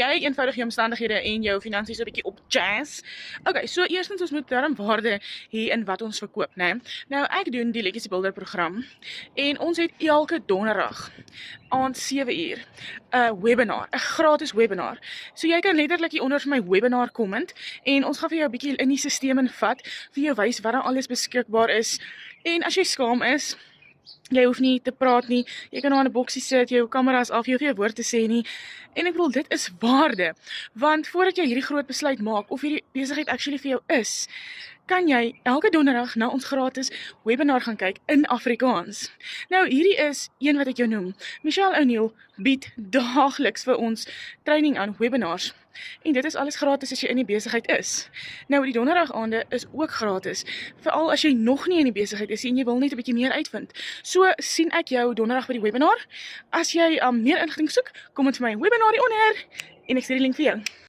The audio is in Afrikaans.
Jy eenvoudig jou omstandighede en jou finansies 'n bietjie op jazz. Okay, so eerstens ons moet darm waarde hier in wat ons verkoop, né? Nou ek doen die Legacy Builder program en ons het elke donderdag aand 7 uur 'n webinar, 'n gratis webinar. So jy kan letterlik hier onder vir my webinar comment en ons gaan vir jou 'n bietjie in die stelsel invat, vir jou wys wat daar alles beskikbaar is. En as jy skaam is, jy hoef nie te praat nie, jy kan nou aan 'n boksie sit, jou kameras af, jy hoef nie 'n woord te sê nie. En ek bedoel, dit is waarde, want voordat jy hierdie groot besluit maak, of hierdie besigheid actually vir jou is, kan jy elke donderdag na ons gratis webinar gaan kyk in Afrikaans. Nou, hierdie is een wat ek jou noem. Michelle O'Neil bied daagliks vir ons training aan webinars. En dit is alles gratis as jy in die besigheid is. Nou, die donderdagaande is ook gratis, veral as jy nog nie in die besigheid is en jy wil net 'n bietjie meer uitvind. So sien ek jou donderdag by die webinar. As jy meer inligting soek, kom met vir my webinar hieronder en ek stuur die link vir jou.